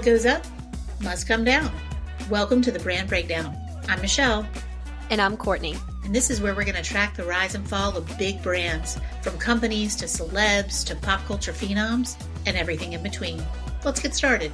What goes up must come down. Welcome to the Brand Breakdown. I'm Michelle. And I'm Courtney. And this is where we're going to track the rise and fall of big brands, from companies to celebs to pop culture phenoms and everything in between. Let's get started.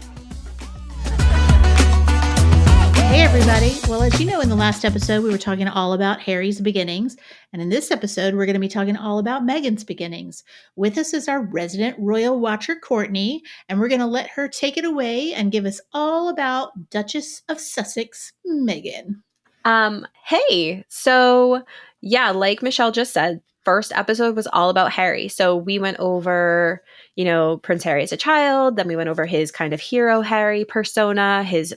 Hey everybody. Well, as you know, in the last episode, we were talking all about Harry's beginnings. And in this episode, we're going to be talking all about Meghan's beginnings. With us is our resident royal watcher, Courtney, and we're going to let her take it away and give us all about Duchess of Sussex, Meghan. Hey, so yeah, like Michelle just said, first episode was all about Harry. So we went over, Prince Harry as a child, then we went over his kind of hero Harry persona, his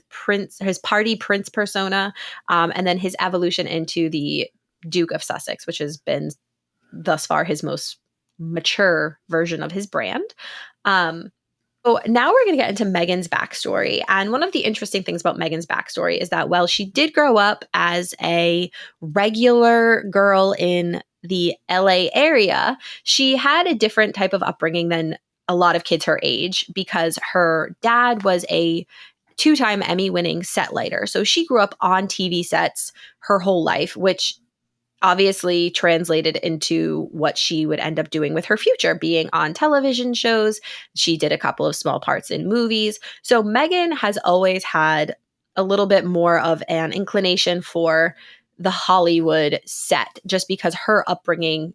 party prince persona, and then his evolution into the Duke of Sussex, which has been thus far his most mature version of his brand. So now we're going to get into Meghan's backstory. And one of the interesting things about Meghan's backstory is that, well, she did grow up as a regular girl in the LA area. She had a different type of upbringing than a lot of kids her age because her dad was a two-time Emmy-winning set lighter. So she grew up on TV sets her whole life, which obviously translated into what she would end up doing with her future, being on television shows. She did a couple of small parts in movies. So Meghan has always had a little bit more of an inclination for the Hollywood set, just because her upbringing,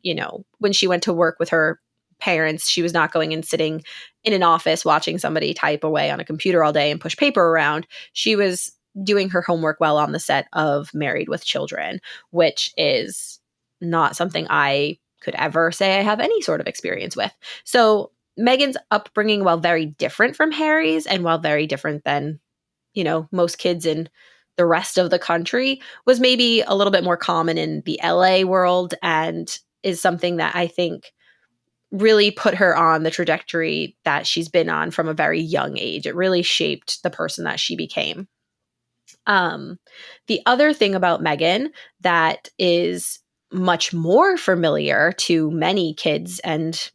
when she went to work with her parents, she was not going and sitting in an office watching somebody type away on a computer all day and push paper around. She was doing her homework while on the set of Married with Children, which is not something I could ever say I have any sort of experience with. So Meghan's upbringing, while very different from Harry's and while very different than, most kids in the rest of the country, was maybe a little bit more common in the LA world and is something that I think really put her on the trajectory that she's been on from a very young age. It really shaped the person that she became. The other thing about Meghan that is much more familiar to many kids and,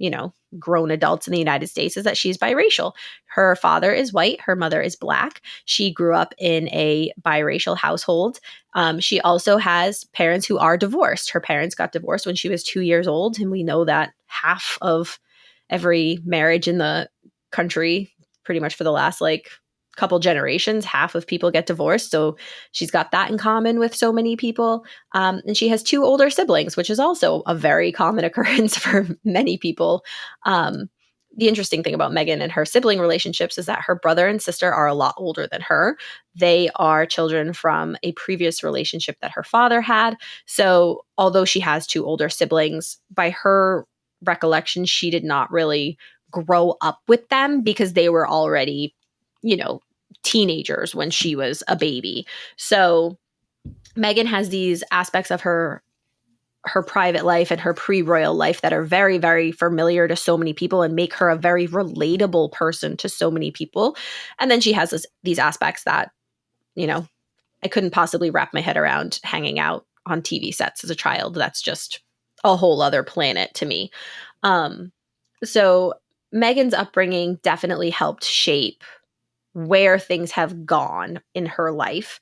grown adults in the United States is that she's biracial. Her father is white, her mother is Black. She grew up in a biracial household. She also has parents who are divorced. Her parents got divorced when she was 2 years old, and we know that half of every marriage in the country, pretty much for the last couple generations, half of people get divorced. So she's got that in common with so many people. And she has two older siblings, which is also a very common occurrence for many people. The interesting thing about Meghan and her sibling relationships is that her brother and sister are a lot older than her. They are children from a previous relationship that her father had. So although she has two older siblings, by her recollection, she did not really grow up with them because they were already teenagers when she was a baby. So Meghan has these aspects of her private life and her pre-royal life that are very, very familiar to so many people and make her a very relatable person to so many people. And then she has these aspects that, I couldn't possibly wrap my head around hanging out on TV sets as a child. That's just a whole other planet to me. So Meghan's upbringing definitely helped shape where things have gone in her life.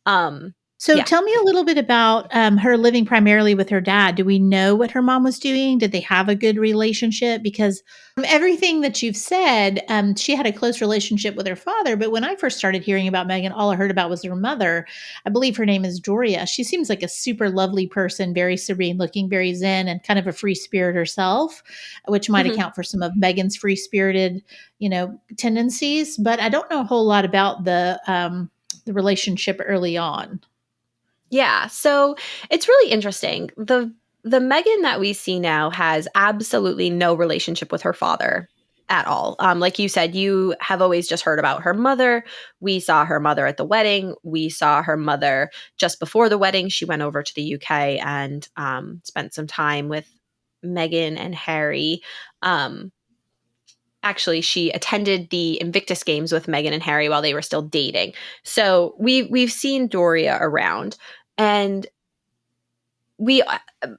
Tell me a little bit about her living primarily with her dad. Do we know what her mom was doing? Did they have a good relationship? Because from everything that you've said, she had a close relationship with her father. But when I first started hearing about Meghan, all I heard about was her mother. I believe her name is Doria. She seems like a super lovely person, very serene looking, very zen, and kind of a free spirit herself, which might account for some of Meghan's free spirited, tendencies. But I don't know a whole lot about the relationship early on. Yeah, so it's really interesting. The Meghan that we see now has absolutely no relationship with her father at all. Like you said, you have always just heard about her mother. We saw her mother at the wedding. We saw her mother just before the wedding. She went over to the UK and spent some time with Meghan and Harry. Actually, she attended the Invictus Games with Meghan and Harry while they were still dating. So we've seen Doria around. And we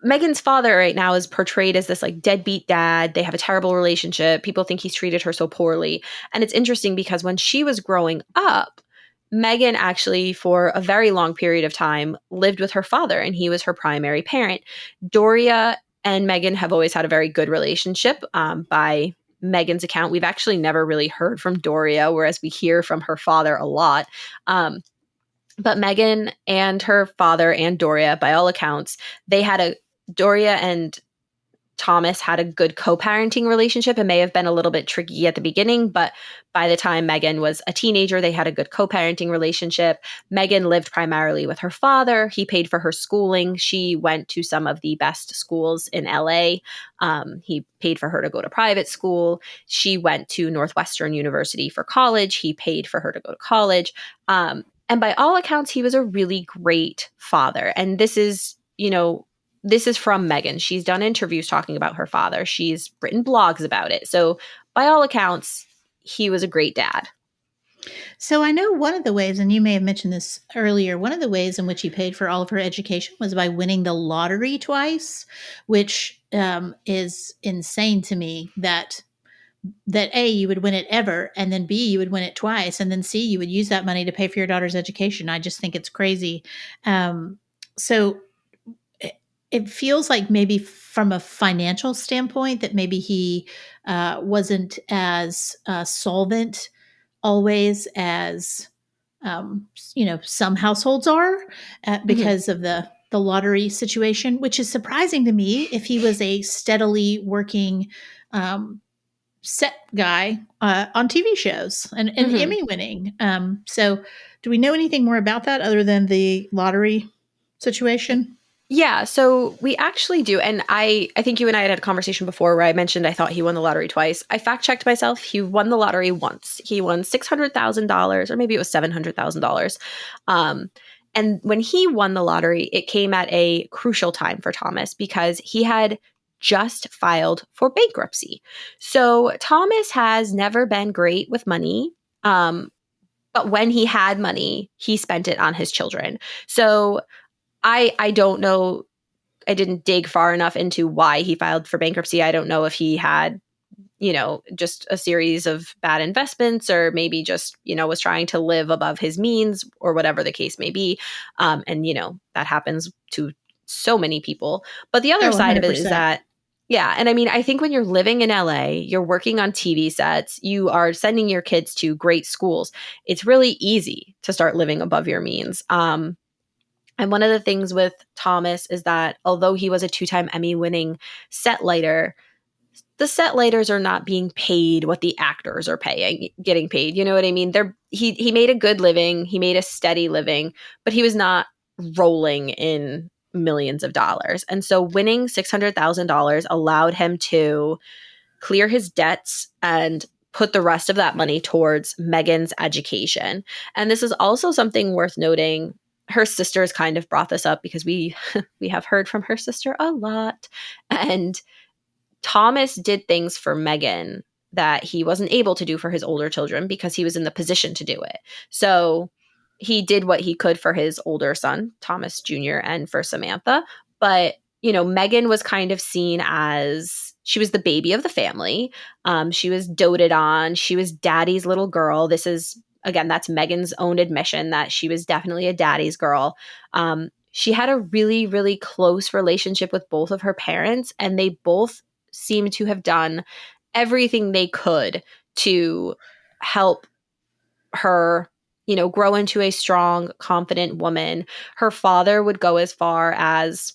Megan's father right now is portrayed as this like deadbeat dad. They have a terrible relationship. People think he's treated her so poorly. And it's interesting because when she was growing up, Megan actually, for a very long period of time, lived with her father, and he was her primary parent. Doria and Megan have always had a very good relationship. By Megan's account, we've actually never really heard from Doria, whereas we hear from her father a lot. But Megan and her father and Doria, by all accounts, they had a Doria and Thomas had a good co-parenting relationship. It may have been a little bit tricky at the beginning, but by the time Megan was a teenager, they had a good co-parenting relationship. Megan lived primarily with her father. He paid for her schooling. She went to some of the best schools in LA. He paid for her to go to private school. She went to Northwestern University for college. He paid for her to go to college. And by all accounts, he was a really great father. And this is from Megan. She's done interviews talking about her father. She's written blogs about it. So, by all accounts, he was a great dad. So I know one of the ways, and you may have mentioned this earlier, one of the ways in which he paid for all of her education was by winning the lottery twice, which is insane to me that A, you would win it ever, and then B, you would win it twice, and then C, you would use that money to pay for your daughter's education. I just think it's crazy. So it feels like maybe from a financial standpoint that maybe he wasn't as solvent always as some households are Mhm. because of the lottery situation, which is surprising to me if he was a steadily working um, set guy on TV shows and Mhm. Emmy winning. So, do we know anything more about that other than the lottery situation? Yeah, so we actually do. And I think you and I had a conversation before where I mentioned I thought he won the lottery twice. I fact checked myself. He won the lottery once. He won $600,000, or maybe it was $700,000. Um, and when he won the lottery, it came at a crucial time for Thomas because he had just filed for bankruptcy. So Thomas has never been great with money. But when he had money, he spent it on his children. So I don't know, I didn't dig far enough into why he filed for bankruptcy. I don't know if he had, just a series of bad investments or maybe just, was trying to live above his means or whatever the case may be. And, that happens to so many people. But the other Oh, side of it is 100%. that, yeah. And I mean, I think when you're living in LA, you're working on TV sets, you are sending your kids to great schools. It's really easy to start living above your means. And one of the things with Thomas is that although he was a two-time Emmy winning set lighter, the set lighters are not being paid what the actors are getting paid. You know what I mean? He made a good living, he made a steady living, but he was not rolling in millions of dollars. And so winning $600,000 allowed him to clear his debts and put the rest of that money towards Megan's education. And this is also something worth noting. Her sisters kind of brought this up because we we have heard from her sister a lot. And Thomas did things for Megan that he wasn't able to do for his older children because he was in the position to do it. So he did what he could for his older son, Thomas Jr., and for Samantha. But, Megan was kind of seen as she was the baby of the family. She was doted on. She was daddy's little girl. This is, again, that's Megan's own admission that she was definitely a daddy's girl. She had a really, really close relationship with both of her parents, and they both seem to have done everything they could to help her, grow into a strong, confident woman. Her father would go as far as,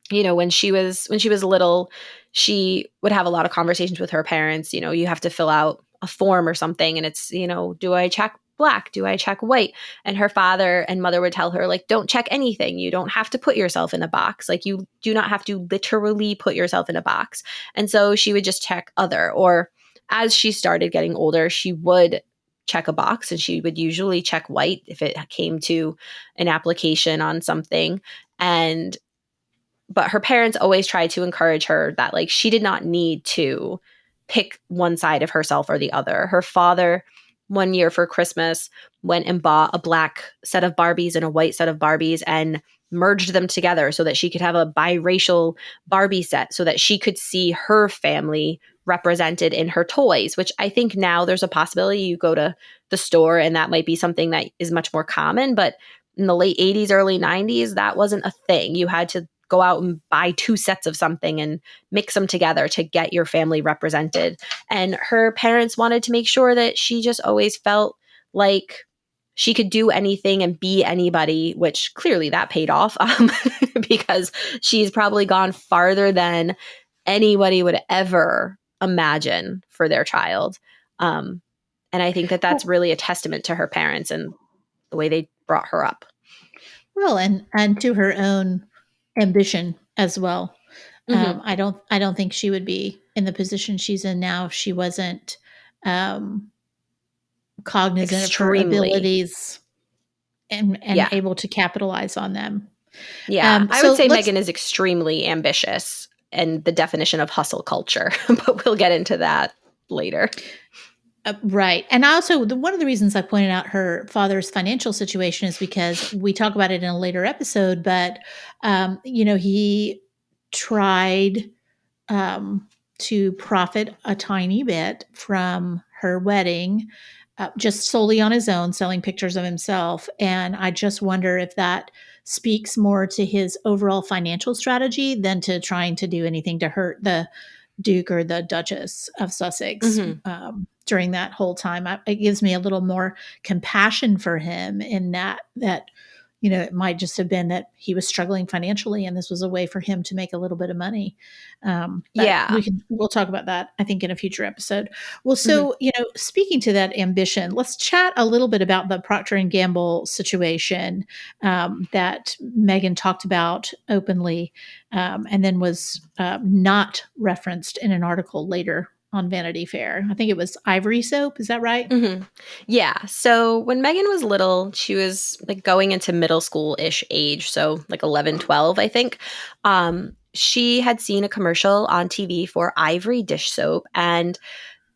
when she was little, she would have a lot of conversations with her parents. You have to fill out a form or something, and it's, do I check black, do I check white? And her father and mother would tell her, like, don't check anything, you don't have to put yourself in a box, like, you do not have to literally put yourself in a box. And so she would just check other, or as she started getting older, she would check a box, and she would usually check white if it came to an application on something. And but her parents always tried to encourage her that, like, she did not need to pick one side of herself or the other. Her father, one year for Christmas, went and bought a black set of Barbies and a white set of Barbies, and merged them together so that she could have a biracial Barbie set so that she could see her family represented in her toys, which I think now there's a possibility you go to the store and that might be something that is much more common. But in the late 80s, early 90s, that wasn't a thing. You had to go out and buy two sets of something and mix them together to get your family represented. And her parents wanted to make sure that she just always felt like she could do anything and be anybody, which clearly that paid off because she's probably gone farther than anybody would ever imagine for their child. Um, and I think that that's Well, really a testament to her parents and the way they brought her up. well, and to her own ambition as well. Hmm. I don't think she would be in the position she's in now if she wasn't um, cognizant of her Extremely. abilities and Yeah. able to capitalize on them. Yeah. I would So say let's Meghan is extremely ambitious and the definition of hustle culture, but we'll get into that later. right. And also, one of the reasons I pointed out her father's financial situation is because we talk about it in a later episode. But he tried um, to profit a tiny bit from her wedding, just solely on his own, selling pictures of himself. And I just wonder if that speaks more to his overall financial strategy than to trying to do anything to hurt the Duke or the Duchess of Sussex Hmm. during that whole time. It gives me a little more compassion for him in that it might just have been that he was struggling financially, and this was a way for him to make a little bit of money. But Yeah. we'll talk about that, I think, in a future episode. Well, Hmm. so speaking to that ambition, let's chat a little bit about the Procter and Gamble situation that Meghan talked about openly, and then was not referenced in an article later on Vanity Fair. I think it was Ivory Soap. Is that right? Hmm. Yeah. So when Megan was little, she was like going into middle school ish age. So like 11, 12, I think. She had seen a commercial on TV for Ivory dish soap. And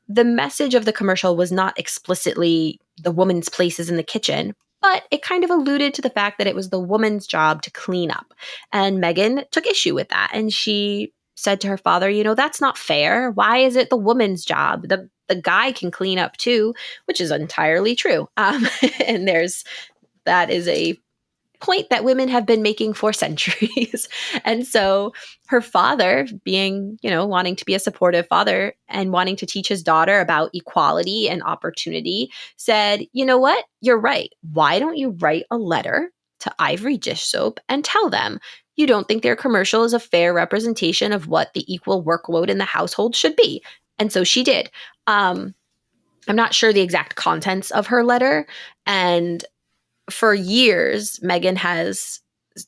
the message of the commercial was not explicitly the woman's place is in the kitchen, but it kind of alluded to the fact that it was the woman's job to clean up. And Megan took issue with that. And she said to her father, that's not fair. Why is it the woman's job? The guy can clean up too, which is entirely true. And that is a point that women have been making for centuries. And so her father, being, wanting to be a supportive father and wanting to teach his daughter about equality and opportunity, said, you know what? You're right. Why don't you write a letter to Ivory Dish Soap and tell them you don't think their commercial is a fair representation of what the equal workload in the household should be? And so she did. I'm not sure the exact contents of her letter. And for years, Megan has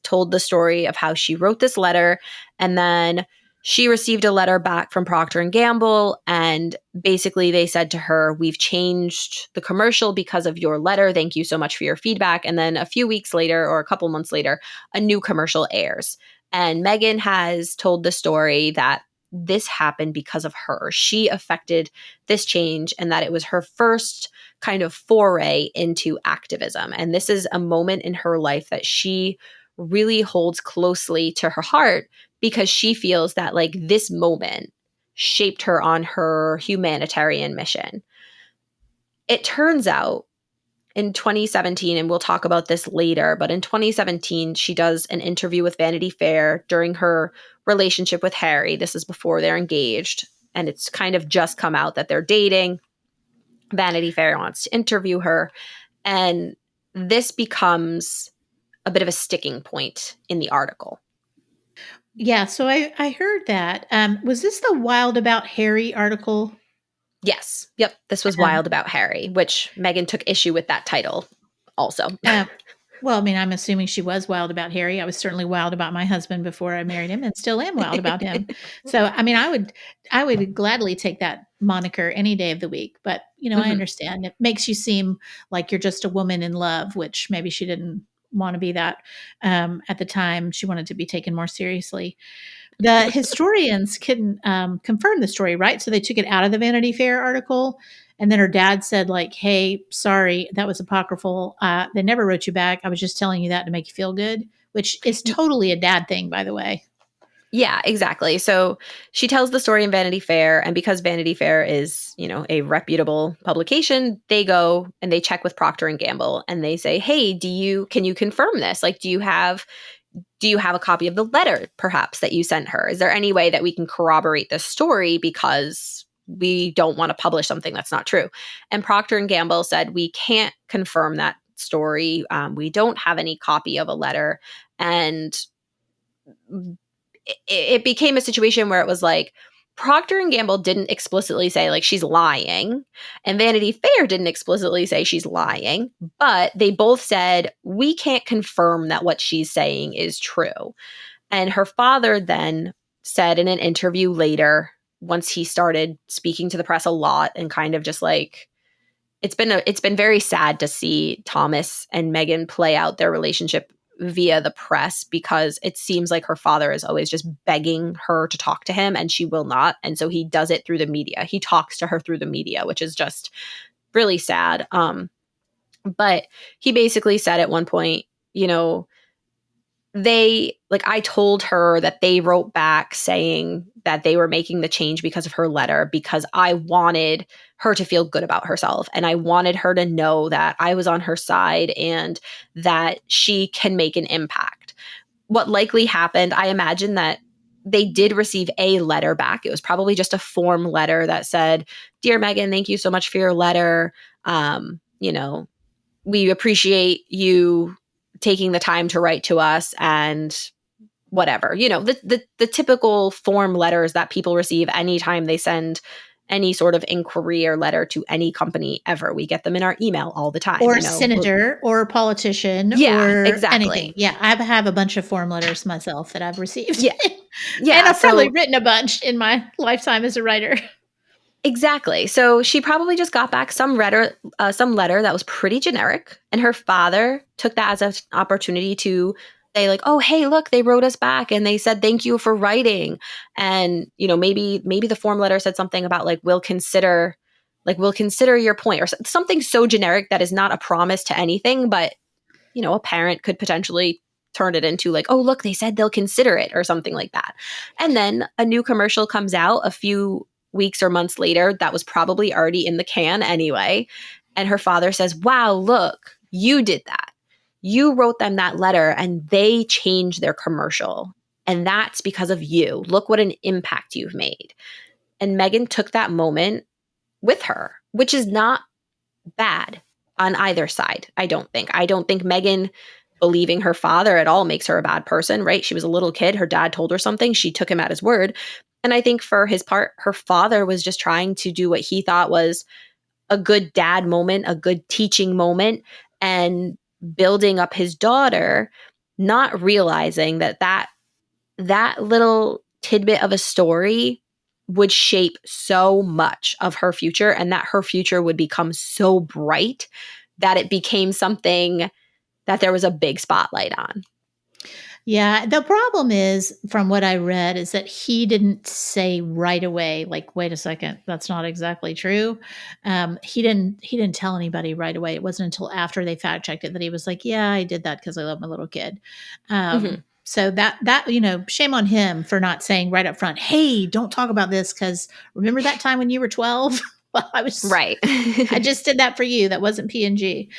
told the story of how she wrote this letter and then she received a letter back from Procter and Gamble and basically they said to her, "We've changed the commercial because of your letter. Thank you so much for your feedback." And then a few weeks later or a couple months later, a new commercial airs. And Megan has told the story that this happened because of her. She affected this change and that it was her first kind of foray into activism. And this is a moment in her life that she really holds closely to her heart because she feels that like this moment shaped her on her humanitarian mission. It turns out in 2017, and we'll talk about this later, but in 2017, she does an interview with Vanity Fair during her relationship with Harry. This is before they're engaged, and it's kind of just come out that they're dating. Vanity Fair wants to interview her. And this becomes a bit of a sticking point in the article. Yeah, so I heard that. Was this the Wild About Harry article? Yes. Yep. This was Um, Wild About Harry, which Megan took issue with that title also. uh, well, I mean, I'm assuming she was wild about Harry. I was certainly wild about my husband before I married him, and still am wild about him. So, I mean, I would gladly take that moniker any day of the week. But I Hmm. understand it makes you seem like you're just a woman in love, which maybe she didn't want to be that at the time. She wanted to be taken more seriously. The historians couldn't confirm the story, right? So they took it out of the Vanity Fair article. And then her dad said, like, hey, sorry, that was apocryphal. They never wrote you back. I was just telling you that to make you feel good. which is totally a dad thing, by the way. Yeah, exactly. So she tells the story in Vanity Fair, and because Vanity Fair is, a reputable publication, they go and they check with Procter and Gamble and they say, "Hey, can you confirm this? Like do you have a copy of the letter perhaps that you sent her? Is there any way that we can corroborate this story because we don't want to publish something that's not true?" And Procter and Gamble said, "We can't confirm that story. We don't have any copy of a letter." And it became a situation where it was like Procter and Gamble didn't explicitly say like she's lying, and Vanity Fair didn't explicitly say she's lying, but they both said we can't confirm that what she's saying is true. And her father then said in an interview later, once he started speaking to the press a lot and kind of just like it's been very sad to see Thomas and Meghan play out their relationship via the press, because it seems like her father is always just begging her to talk to him and she will not. And so he does it through the media. He talks to her through the media, which is just really sad. But he basically said at one point, you know, I told her that they wrote back saying that they were making the change because of her letter, because I wanted her to feel good about herself and I wanted her to know that I was on her side and that she can make an impact. What likely happened, I imagine that they did receive a letter back. It was probably just a form letter that said, "Dear Meghan, thank you so much for your letter. We appreciate you taking the time to write to us," and whatever, the typical form letters that people receive anytime they send any sort of inquiry or letter to any company ever. We get them in our email all the time, Or a senator or a politician yeah, or anything. exactly. Yeah, I have a bunch of form letters myself that I've received. Yeah. And Yeah. I've probably So written a bunch in my lifetime as a writer. exactly. So she probably just got back some letter that was pretty generic, and her father took that as an opportunity to say, like, "Oh, hey, look, they wrote us back, and they said thank you for writing." And maybe the form letter said something about we'll consider your point, or something so generic that is not a promise to anything, but a parent could potentially turn it into like, "Oh, look, they said they'll consider it," or something like that. And then a new commercial comes out a few weeks or months later that was probably already in the can anyway. And her father says, "Wow, look, you did that. You wrote them that letter and they changed their commercial. And that's because of you. Look what an impact you've made." And Meghan took that moment with her, which is not bad on either side. I don't think Meghan believing her father at all makes her a bad person, right? She was a little kid. Her dad told her something. She took him at his word. And I think for his part, her father was just trying to do what he thought was a good dad moment, a good teaching moment, and building up his daughter, not realizing that little tidbit of a story would shape so much of her future, and that her future would become so bright that it became something that there was a big spotlight on. Yeah, the problem is, from what I read, is that he didn't say right away, like, "Wait a second, that's not exactly true." He didn't tell anybody right away. It wasn't until after they fact checked it that he was like, "Yeah, I did that because I love my little kid." Mhm. So shame on him for not saying right up front, "Hey, don't talk about this because remember that time when you were 12? Well, Right. I just did that for you. That wasn't P&G."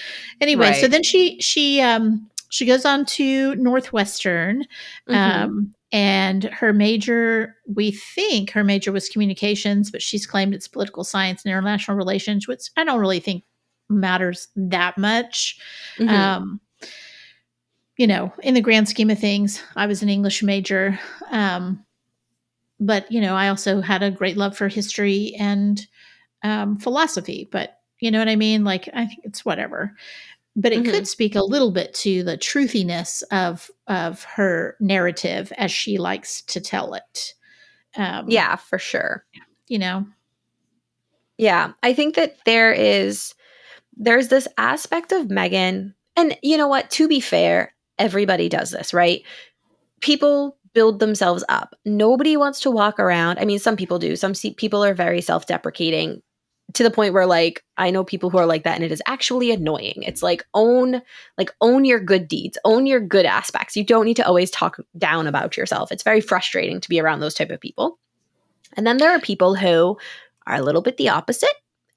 Anyway, so Right. then she goes on to Northwestern, Mhm. and we think her major was communications, but she's claimed it's political science and international relations, which I don't really think matters that much. Mhm. Um, in the grand scheme of things, I was an English major. But I also had a great love for history and philosophy. But you know what I mean? Like, I think it's whatever, but it could Mhm. speak a little bit to the truthiness of her narrative as she likes to tell it. Um, Yeah, for sure. you know, Yeah, I think that there's this aspect of Megan, and you know what? To be fair, everybody does this, right? People build themselves up. Nobody wants to walk around. I mean, some people do. People are very self-deprecating. to the point where like I know people who are like that and it is actually annoying. It's like own your good deeds, own your good aspects. You don't need to always talk down about yourself. It's very frustrating to be around those type of people. And then there are people who are a little bit the opposite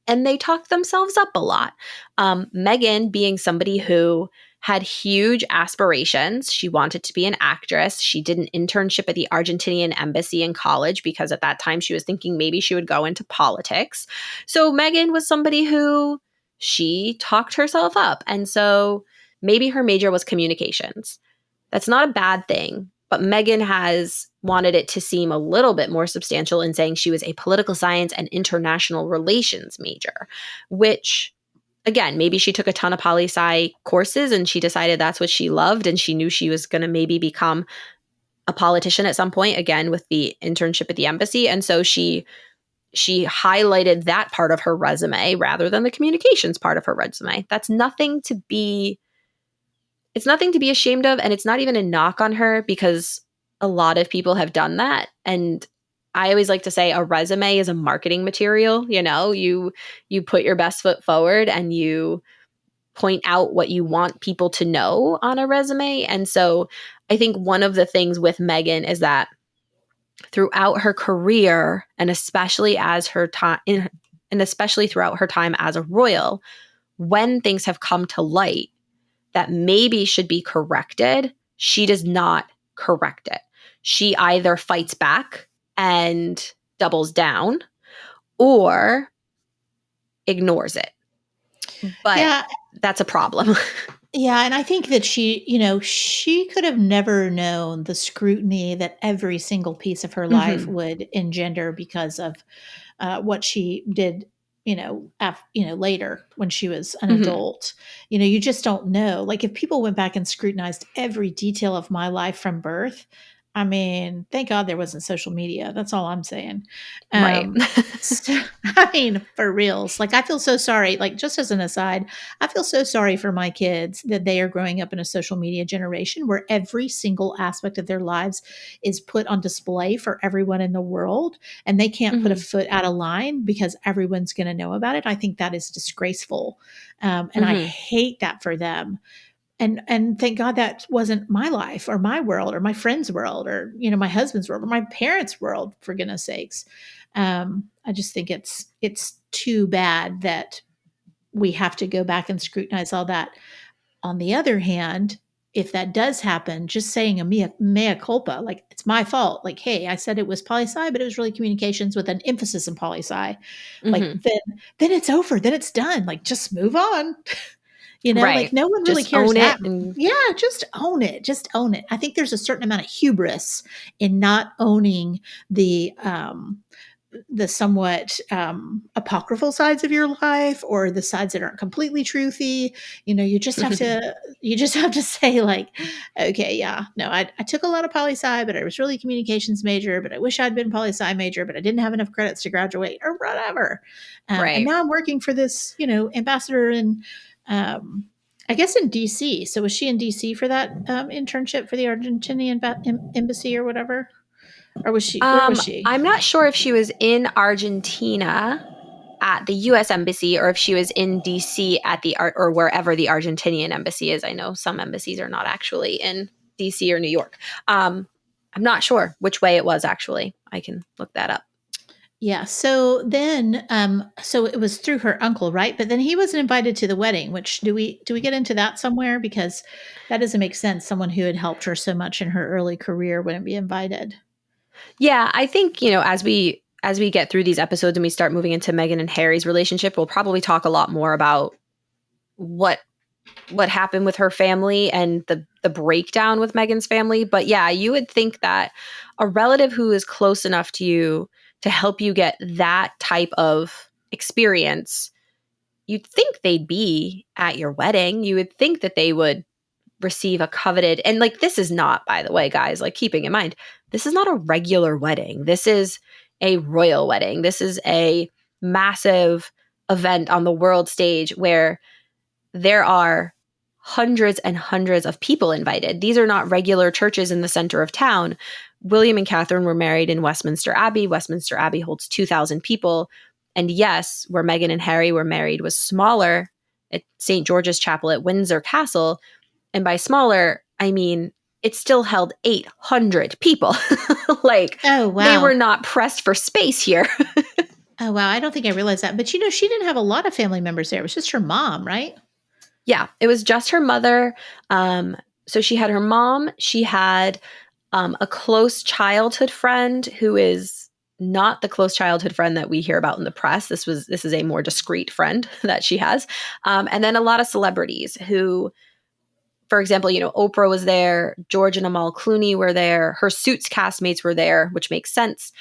and they talk themselves up a lot. Meghan being somebody who had huge aspirations. She wanted to be an actress. She did an internship at the Argentinian embassy in college because at that time she was thinking maybe she would go into politics. So Meghan was somebody who she talked herself up. And so maybe her major was communications. That's not a bad thing, but Meghan has wanted it to seem a little bit more substantial in saying she was a political science and international relations major, which again, maybe she took a ton of poli sci courses and she decided that's what she loved and she knew she was going to maybe become a politician at some point again with the internship at the embassy and so she highlighted that part of her resume rather than the communications part of her resume. That's nothing to be it's nothing to be ashamed of and it's not even a knock on her because a lot of people have done that and I always like to say a resume is a marketing material, you put your best foot forward and you point out what you want people to know on a resume. And so I think one of the things with Meghan is that throughout her career and especially as her time and especially throughout her time as a royal, when things have come to light that maybe should be corrected, she does not correct it. She either fights back and doubles down or ignores it. But Yeah, that's a problem. yeah, and I think that she could have never known the scrutiny that every single piece of her life hmm would engender because of what she did, later when she was an hmm adult. You just don't know. Like if people went back and scrutinized every detail of my life from birth, I mean, thank God there wasn't social media. That's all I'm saying. Right. So, I mean, for reals. Like I feel so sorry. Like just as an aside, I feel so sorry for my kids that they are growing up in a social media generation where every single aspect of their lives is put on display for everyone in the world and they can't put a hmm foot out of line because everyone's going to know about it. I think that is disgraceful, and I hmm hate that for them. And thank God that wasn't my life or my world or my friend's world or my husband's world or my parents' world. For goodness sakes, I just think it's too bad that we have to go back and scrutinize all that. On the other hand, if that does happen, just saying a mea culpa, like it's my fault. Like, hey, I said it was poli sci, but it was really communications with an emphasis in poli sci. Like hmm then it's over. Then it's done. Like just move on. Like Right. no one really Just cares own that. it and Yeah, just own it. Just own it. I think there's a certain amount of hubris in not owning the somewhat apocryphal sides of your life or the sides that aren't completely truthy. You just have to say like, okay, yeah, no, I took a lot of poli sci, but I was really communications major, but I wish I'd been poli sci major, but I didn't have enough credits to graduate or whatever. And right. now I'm working for this ambassador in um, I guess in DC. So was she in DC for that internship for the Argentinian embassy or whatever? Or was she? Where was she? I'm not sure if she was in Argentina at the US embassy or if she was in DC at the art or wherever the Argentinian embassy is. I know some embassies are not actually in DC or New York. I'm not sure which way it was actually. I can look that up. Yeah. So then, so it was through her uncle, right? But then he wasn't invited to the wedding. Which do we get into that somewhere? Because that doesn't make sense. Someone who had helped her so much in her early career wouldn't be invited. Yeah, I think, as we get through these episodes and we start moving into Meghan and Harry's relationship, we'll probably talk a lot more about what what happened with her family and the breakdown with Meghan's family. But yeah, you would think that a relative who is close enough to you to help you get that type of experience, you'd think they'd be at your wedding. You would think that they would receive a coveted and like this is not, by the way, guys, like keeping in mind, this is not a regular wedding. This is a royal wedding. This is a massive event on the world stage where there are hundreds and hundreds of people invited. These are not regular churches in the center of town. William and Catherine were married in Westminster Abbey. Westminster Abbey holds 2,000 people. And yes, where Meghan and Harry were married was smaller at St. George's Chapel at Windsor Castle. And by smaller, I mean it still held 800 people. Like, Oh, they were wow. not pressed for space here. Oh, wow, I don't think I realized that, but, she didn't have a lot of family members there, it was just her mom, right? Yeah, it was just her mother. So she had her mom. She had a close childhood friend who is not the close childhood friend that we hear about in the press. This is a more discreet friend that she has, and then a lot of celebrities who, for example, Oprah was there, George and Amal Clooney were there, her Suits castmates were there, which makes sense.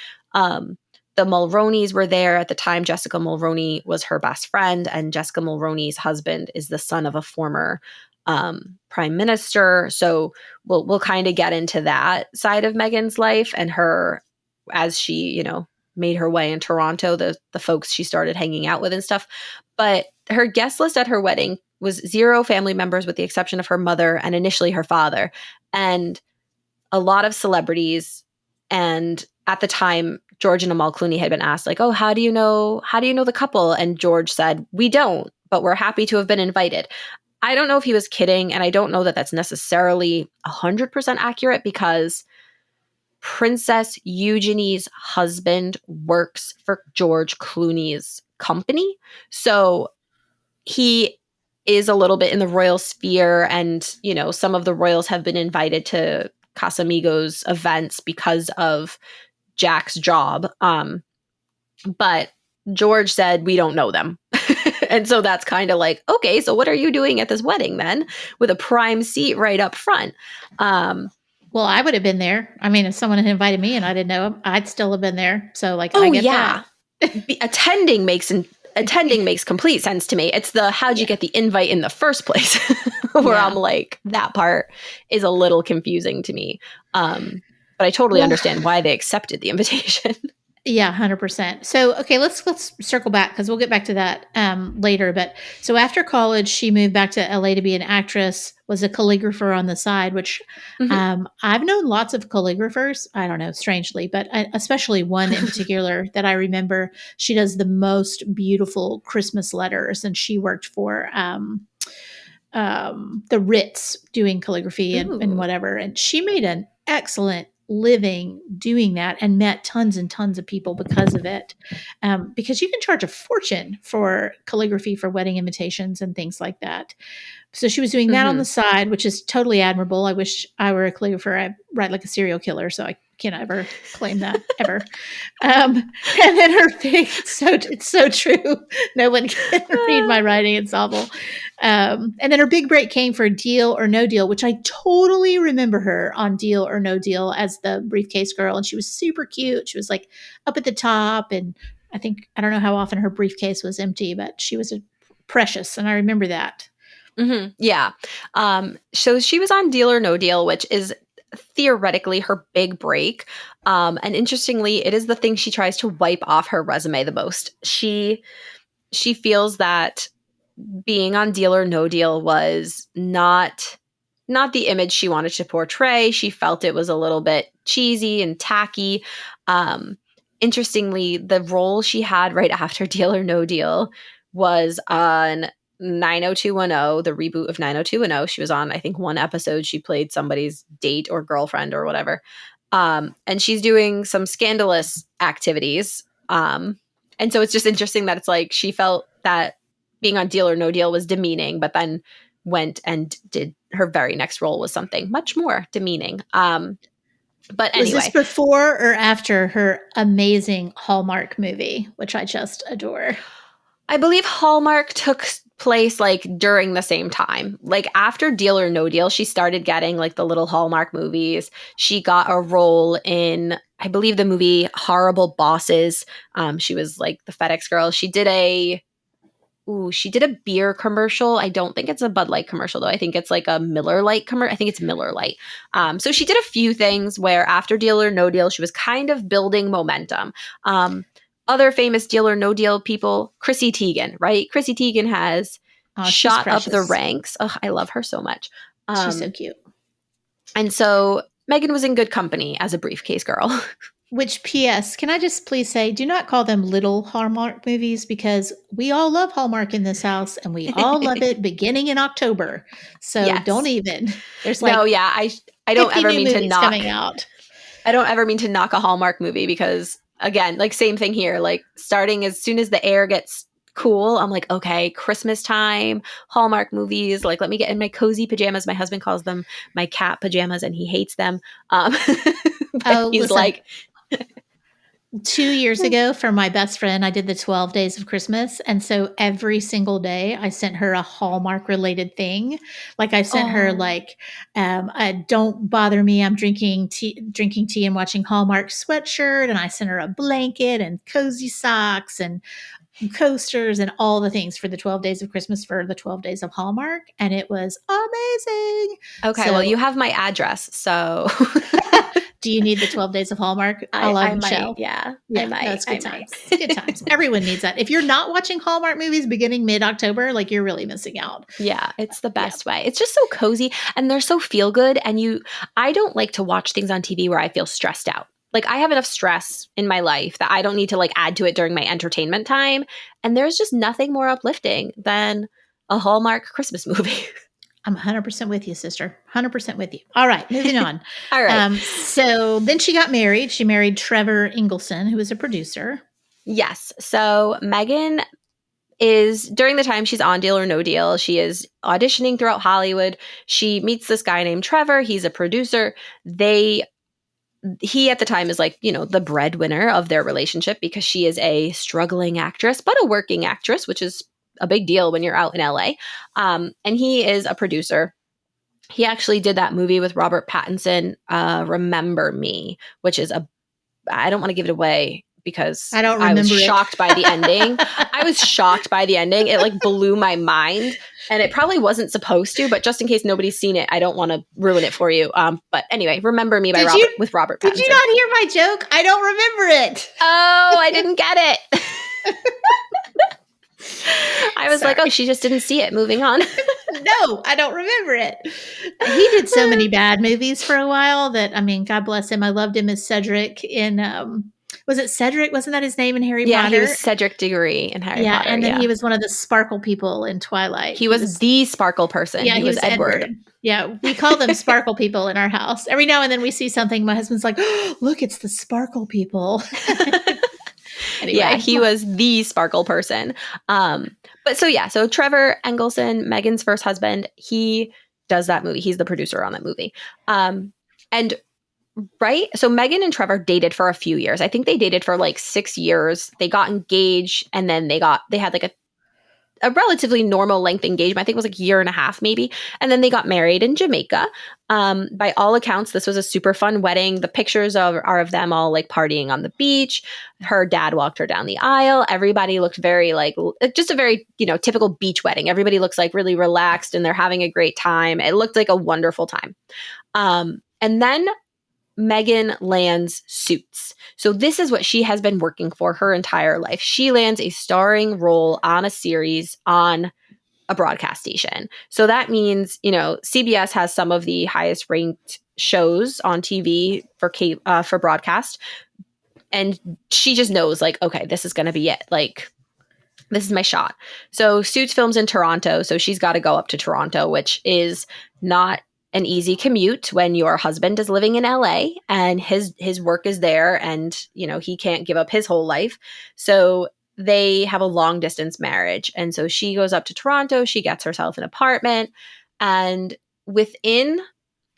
The Mulroneys were there at the time. Jessica Mulroney was her best friend, and Jessica Mulroney's husband is the son of a former prime minister. So we'll kind of get into that side of Meghan's life and her as she made her way in Toronto, the folks she started hanging out with and stuff. But her guest list at her wedding was 0 family members with the exception of her mother and initially her father, and a lot of celebrities. And at the time, George and Amal Clooney had been asked, like, oh, how do you know the couple? And George said, we don't, but we're happy to have been invited. I don't know if he was kidding, and I don't know that that's necessarily 100% accurate, because Princess Eugenie's husband works for George Clooney's company. So he is a little bit in the royal sphere, and some of the royals have been invited to Casamigos events because of Jack's job. But George said we don't know them. And so that's kind of like, okay, so what are you doing at this wedding then with a prime seat right up front? Well, I would have been there. I mean, if someone had invited me and I didn't know him, I'd still have been there. So, like, I Oh get that. yeah, attending makes complete sense to me. It's the how'd you Yeah. get the invite in the first place where I'm Yeah. like, that part is a little confusing to me. But I totally Well, understand why they accepted the invitation. yeah, 100%. So, okay, let's circle back because we'll get back to that later. But so after college, she moved back to LA to be an actress. Was a calligrapher on the side, which Mhm. I've known lots of calligraphers. I don't know, strangely, but especially one in particular that I remember. She does the most beautiful Christmas letters, and she worked for the Ritz doing calligraphy and Ooh. whatever. And she made an excellent living doing that and met tons and tons of people because of it. Because you can charge a fortune for calligraphy for wedding invitations and things like that. So she was doing that on the Mhm. side, which is totally admirable. I wish I were a calligrapher. I write like a serial killer, so I can't ever claim that ever. And then her big, it's so true. No one can read my writing; it's awful. And then her big break came for Deal or No Deal, which I totally remember her on Deal or No Deal as the briefcase girl, and she was super cute. She was like up at the top, and I don't know how often her briefcase was empty, but she was precious, and I remember that. Yeah. So she was on Deal or No Deal, which is theoretically her big break. And interestingly, it is the thing she tries to wipe off her resume the most. She feels that being on Deal or No Deal was not the image she wanted to portray. She felt it was a little bit cheesy and tacky. Um, Interestingly, the role she had right after Deal or No Deal was on 90210, the reboot of 90210. She was on, I think, one episode. She played somebody's date or girlfriend or whatever. And she's doing some scandalous activities. And so it's just interesting that it's like she felt that being on Deal or No Deal was demeaning, but then went and did her very next role was something much more demeaning. But Was this anyway, before or after her amazing Hallmark movie, which I just adore? I believe Hallmark took place like during the same time. Like after Deal or No Deal, she started getting like the little Hallmark movies. She got a role in, I believe, the movie Horrible Bosses. She was like the FedEx girl. She did a beer commercial. I don't think it's a Bud Light commercial though. I think it's like a Miller Lite commercial. I think it's Miller Lite. So she did a few things where after Deal or No Deal, she was kind of building momentum. Other famous Deal or No Deal people, Chrissy Teigen, right? Chrissy Teigen has Oh, she's shot up the precious. ranks. Ugh, I love her so much. She's so Um, cute. and so Meghan was in good company as a briefcase girl. Which, P.S., can I just please say, do not call them little Hallmark movies because we all love Hallmark in this house and we all love it beginning in October. So don't Yes. even. There's No, like yeah, I don't 50 ever new mean to movies knock coming out. I don't ever mean to knock a Hallmark movie because again, like same thing here, like starting as soon as the air gets cool, I'm like, okay, Christmas time, Hallmark movies, like let me get in my cozy pajamas. My husband calls them my cat pajamas and he hates them. But Oh, he's listen, like 2 years ago for my best friend, I did the 12 days of Christmas. And so every single day I sent her a Hallmark related thing. Like I sent her oh, like, don't bother me. I'm drinking tea and watching Hallmark sweatshirt. And I sent her a blanket and cozy socks and coasters and all the things for the 12 days of Christmas for the 12 days of Hallmark. And it was amazing. okay, well So you have my address, so do you need the 12 days of Hallmark a la I might, Michelle? yeah. I Yeah, no, might. it's I good might. times. It's good times. Everyone needs that. If you're not watching Hallmark movies beginning mid-October, like you're really missing out. Yeah, it's the Yeah. best way. It's just so cozy and they're so feel good. And I don't like to watch things on TV where I feel stressed out. Like I have enough stress in my life that I don't need to like add to it during my entertainment time. And there's just nothing more uplifting than a Hallmark Christmas movie. I'm 100% with you, sister. 100% with you. All right, moving on. All right. So then she got married. She married Trevor Ingleson, who was a producer. Yes. So Megan is during the time she's on Deal or No Deal, she is auditioning throughout Hollywood. She meets this guy named Trevor. He's a producer. He at the time is like, the breadwinner of their relationship because she is a struggling actress, but a working actress, which is a big deal when you're out in LA. And he is a producer. He actually did that movie with Robert Pattinson, Remember Me, which is I don't want to give it away because I don't I was remember it. shocked by the ending. I was shocked by the ending. It like blew my mind. And it probably wasn't supposed to, but just in case nobody's seen it, I don't want to ruin it for you. But anyway, Remember Me by Did you Robert did you Pattinson. not hear my joke? I don't remember it. Oh, I didn't get it. I was like, Sorry. oh, she just didn't see it. Moving on. No, I don't remember it. He did so many bad movies for a while that I mean, God bless him. I loved him as Cedric in was it Cedric? Wasn't that his name in Harry Yeah, he was Potter? Cedric Diggory in Harry Yeah, Potter. and then Yeah. he was one of the sparkle people in Twilight. He was the sparkle person. Yeah, He he was was Edward. Edward. Yeah, we call them sparkle people in our house. Every now and then we see something, my husband's like, oh, look, it's the sparkle people. Yeah, Anyway, he was the sparkle person. But so Trevor Engelson, Megan's first husband, he does that movie. He's the producer on that movie. And right, so Megan and Trevor dated for a few years. I think they dated for like 6 years. They got engaged, and then they had like a relatively normal length engagement. I think it was like a year and a half, maybe. And then they got married in Jamaica. By all accounts, this was a super fun wedding. The pictures are of them all like partying on the beach. Her dad walked her down the aisle. Everybody looked very like just a very, typical beach wedding. Everybody looks like really relaxed and they're having a great time. It looked like a wonderful time. And then Megan lands Suits. So this is what she has been working for her entire life. She lands a starring role on a series on a broadcast station. So that means, CBS has some of the highest ranked shows on TV for broadcast. And she just knows like, okay, this is going to be it. Like, this is my shot. So Suits films in Toronto. So she's got to go up to Toronto, which is not an easy commute when your husband is living in LA and his work is there and, he can't give up his whole life. So they have a long distance marriage. And so she goes up to Toronto, she gets herself an apartment, and within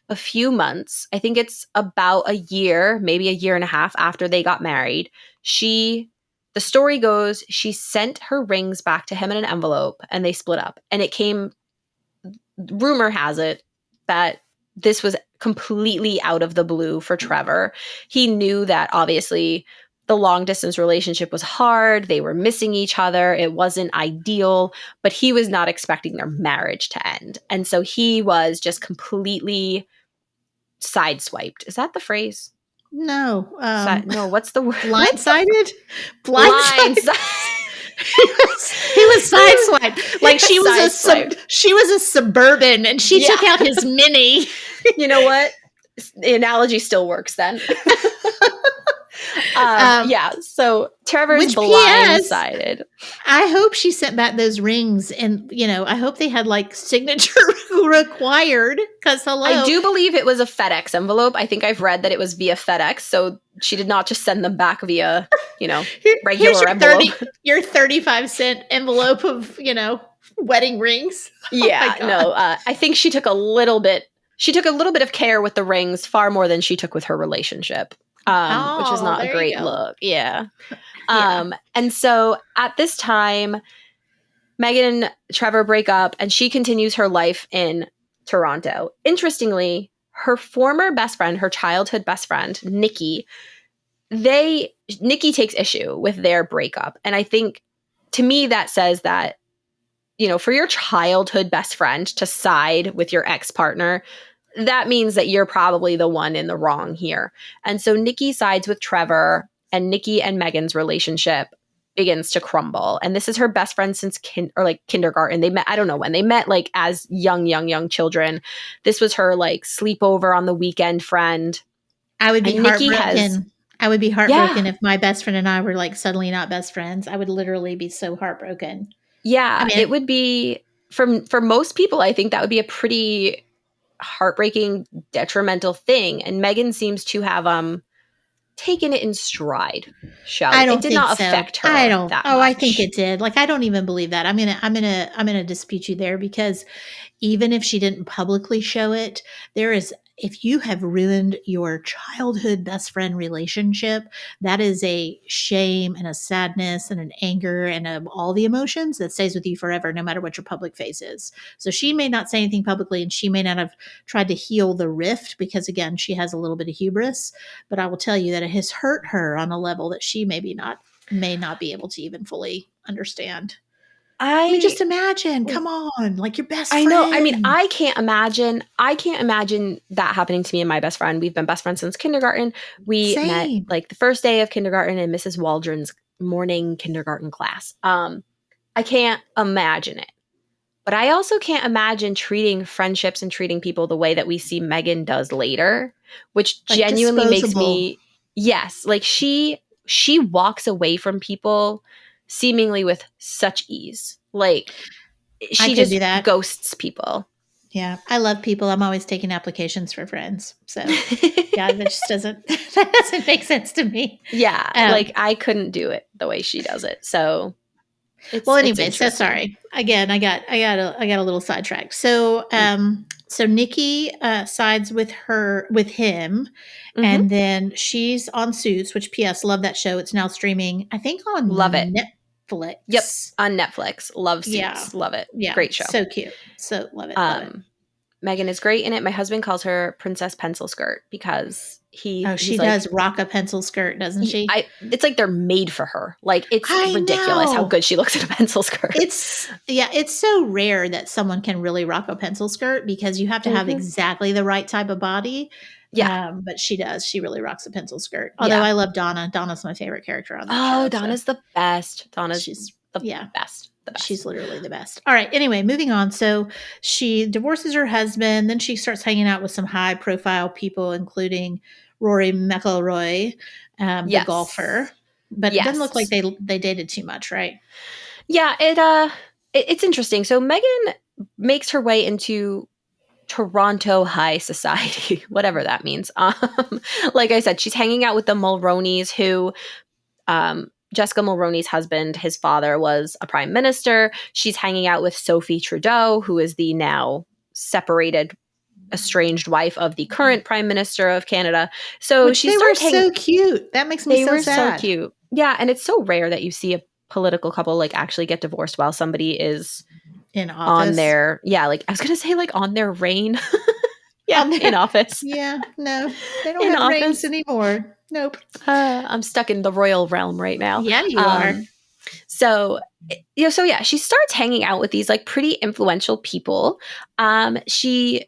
a few months, I think it's about a year, maybe a year and a half after they got married, the story goes she sent her rings back to him in an envelope and they split up. And rumor has it that this was completely out of the blue for Trevor. He knew that obviously the long distance relationship was hard. They were missing each other. It wasn't ideal, but he was not expecting their marriage to end. And so he was just completely sideswiped. Is that the phrase? no. No, what's the word? Blindsided? Lines. Blindsided? He was sideswiped. Like she was Sideswiped. she was a suburban and she Yeah. took out his mini. You know what? The analogy still works then. Um, Yeah, so Trevor's which P.S. blindsided. I hope she sent back those rings, and I hope they had like signature required. Because I hello, do believe it was a FedEx envelope. I think I've read that it was via FedEx, so she did not just send them back via, here's regular envelope. your 35-cent envelope of wedding rings. Oh my Yeah, god. no, I think she took a little bit. She took a little bit of care with the rings, far more than she took with her relationship, which is Oh, not a there you great go. look. Yeah. Yeah. And so at this time, Meghan and Trevor break up, and she continues her life in Toronto. Interestingly, her former best friend, her childhood best friend, Nikki, Nikki takes issue with their breakup. And I think, to me, that says that, for your childhood best friend to side with your ex-partner, that means that you're probably the one in the wrong here. And so Nikki sides with Trevor, and Nikki and Meghan's relationship begins to crumble. And this is her best friend since kindergarten. They met, I don't know when they met, like as young children. This was her like sleepover on the weekend friend. I would be And Nikki has, heartbroken. I would be yeah, heartbroken if my best friend and I were like suddenly not best friends. I would literally be so heartbroken. I yeah, mean, it would be for most people, I think that would be a pretty heartbreaking, detrimental thing. And Meghan seems to have taken it in stride. I It don't did think not so. affect I her don't. that Oh, I think much. it did. Like I don't even believe that. I'm gonna dispute you there because even if she didn't publicly show it, there is if you have ruined your childhood best friend relationship, that is a shame and a sadness and an anger and all the emotions that stays with you forever, no matter what your public face is. So she may not say anything publicly and she may not have tried to heal the rift because, again, she has a little bit of hubris. But I will tell you that it has hurt her on a level that she may not be able to even fully understand. I mean, I just imagine, come on, like your best I know. I mean, friend. I can't imagine that happening to me and my best friend. We've been best friends since kindergarten. We met Same. like the first day of kindergarten in Mrs. Waldron's morning kindergarten class. I can't imagine it. But I also can't imagine treating friendships and treating people the way that we see Meghan does later, which Like genuinely makes disposable. me, yes, like she walks away from people seemingly with such ease. Like I she could do just that. ghosts people. Yeah. I love people. I'm always taking applications for friends. So yeah, that just doesn't that doesn't make sense to me. Yeah, Um, like I couldn't do it the way she does it. So well, it's anyway, so interesting. sorry. Again, I got a little sidetracked. So so Nikki sides with him, Mm-hmm. and then she's on Suits, which P.S. Love that show. It's now streaming, I think, Love it. on Yep, Netflix. on Netflix. Love Yeah. Suits. Love it. Yeah. Great show. So cute. So love it. Love it. Um, Megan is great in it. My husband calls her Princess Pencil Skirt because Oh, she he's like does rock a pencil skirt, doesn't she? it's like they're made for her. Like it's I ridiculous how know. good she looks in a pencil skirt. It's so rare that someone can really rock a pencil skirt because you have to have Mm-hmm. exactly the right type of body. Yeah, But she does. She really rocks a pencil skirt. Although yeah. I love Donna. Donna's my favorite character on that Oh, show. So Donna's the best. Donna's she's the yeah, best. The she's best. literally the best. All right. Anyway, moving on. So she divorces her husband. Then she starts hanging out with some high profile people, including Rory McIlroy, the golfer. Yes. But it doesn't look like Yes. they dated too much, right? Yeah, it's interesting. So Megan makes her way into Toronto high society, whatever that means. Like I said, she's hanging out with the Mulroneys, who Jessica Mulroney's husband, his father was a prime minister. She's hanging out with Sophie Trudeau, who is the now separated, estranged wife of the current prime minister of Canada. So Which she they were starts hanging. so cute. That makes me They so were so sad. cute. Yeah, and it's so rare that you see a political couple like actually get divorced while somebody is In on office. their, yeah, like I was gonna say like on their reign. Yeah, On in there. office. Yeah, no. They don't In have reins office. anymore. Nope. I'm stuck in the royal realm right now. Yeah, you are. Um, so so yeah, she starts hanging out with these like pretty influential people. She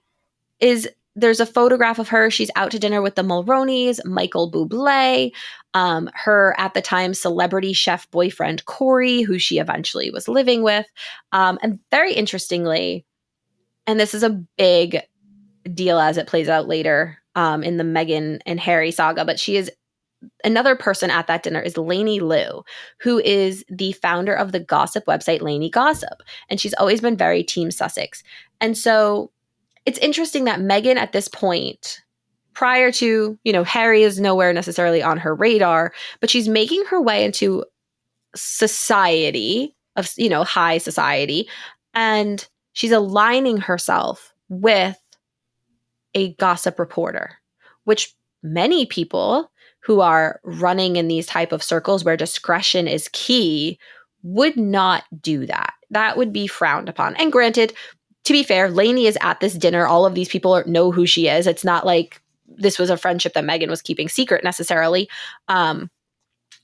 is there's a photograph of her. She's out to dinner with the Mulroneys, Michael Bublé, her at the time celebrity chef boyfriend Corey, who she eventually was living with. And very interestingly, and this is a big deal as it plays out later in the Meghan and Harry saga, but she is another person at that dinner is Lainey Liu, who is the founder of the gossip website Lainey Gossip. And she's always been very Team Sussex. And so it's interesting that Meghan at this point, prior to, Harry is nowhere necessarily on her radar, but she's making her way into society of, high society. And she's aligning herself with a gossip reporter, which many people who are running in these type of circles where discretion is key would not do that. That would be frowned upon. And granted, to be fair, Lainey is at this dinner. All of these people know who she is. It's not like this was a friendship that Meghan was keeping secret necessarily.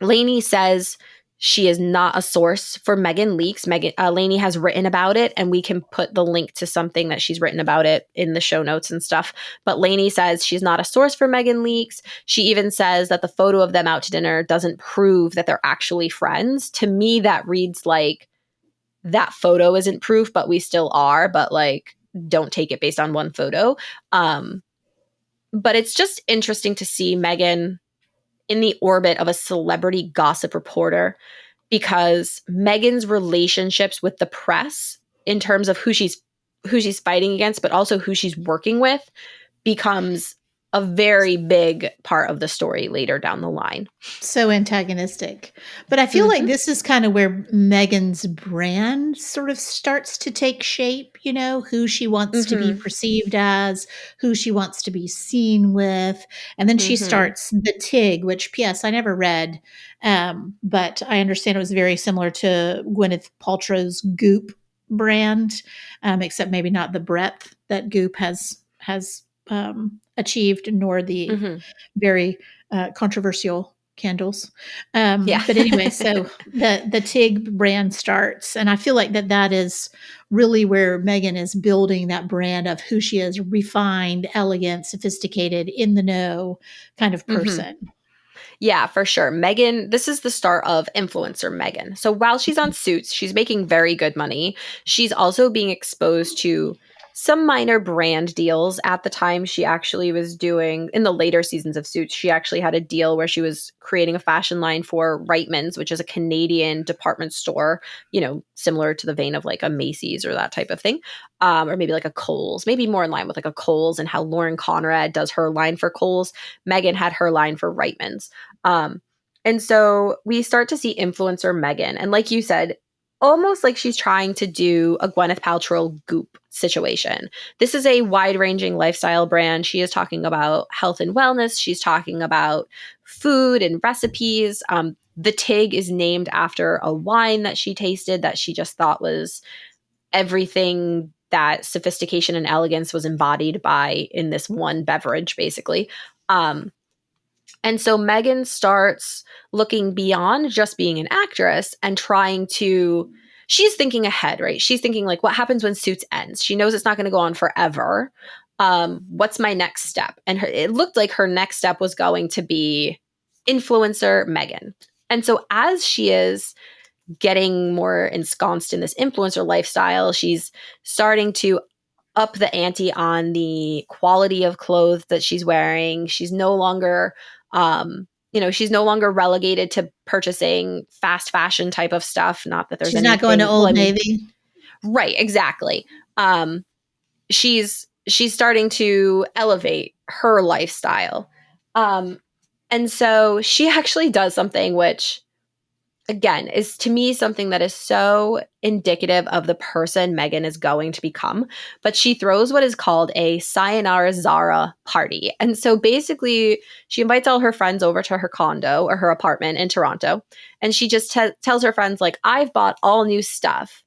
Lainey says she is not a source for Meghan leaks. Lainey has written about it, and we can put the link to something that she's written about it in the show notes and stuff. But Lainey says she's not a source for Meghan leaks. She even says that the photo of them out to dinner doesn't prove that they're actually friends. To me, that reads like that photo isn't proof, but we still are. But like, don't take it based on one photo. But it's just interesting to see Meghan in the orbit of a celebrity gossip reporter, because Meghan's relationships with the press in terms of who she's fighting against, but also who she's working with, becomes a very big part of the story later down the line. So antagonistic. But I feel like this is kind of where Meghan's brand sort of starts to take shape, who she wants to be perceived as, who she wants to be seen with. And then she starts the TIG, which, P.S., I never read, but I understand it was very similar to Gwyneth Paltrow's Goop brand, except maybe not the breadth that Goop has achieved, nor the very controversial candles. Yeah. But anyway, so the TIG brand starts, and I feel like that is really where Meghan is building that brand of who she is: refined, elegant, sophisticated, in the know kind of person. Yeah, for sure. Meghan, this is the start of influencer Meghan. So while she's on Suits, she's making very good money. She's also being exposed to some minor brand deals. At the time, she actually was doing, in the later seasons of Suits, she actually had a deal where she was creating a fashion line for Reitman's, which is a Canadian department store, similar to the vein of like a Macy's or that type of thing. Or maybe like a Kohl's, maybe more in line with like a Kohl's and how Lauren Conrad does her line for Kohl's. Meghan had her line for Reitman's. And so we start to see influencer Meghan. And like you said, almost like she's trying to do a Gwyneth Paltrow Goop situation. This is a wide-ranging lifestyle brand. She is talking about health and wellness. She's talking about food and recipes. The TIG is named after a wine that she tasted that she just thought was everything that sophistication and elegance was embodied by in this one beverage, basically. And so Meghan starts looking beyond just being an actress and she's thinking ahead, right? She's thinking like, what happens when Suits ends? She knows it's not going to go on forever. What's my next step? And it looked like her next step was going to be influencer Meghan. And so as she is getting more ensconced in this influencer lifestyle, she's starting to up the ante on the quality of clothes that she's wearing. She's no longer she's no longer relegated to purchasing fast fashion type of stuff. Not that there's She's anything. not going to Old Navy. Right, exactly. She's starting to elevate her lifestyle. And so she actually does something which, again, is to me something that is so indicative of the person Meghan is going to become. But she throws what is called a Sayonara Zara party. And so basically, she invites all her friends over to her condo or her apartment in Toronto. And she just tells her friends, like, I've bought all new stuff.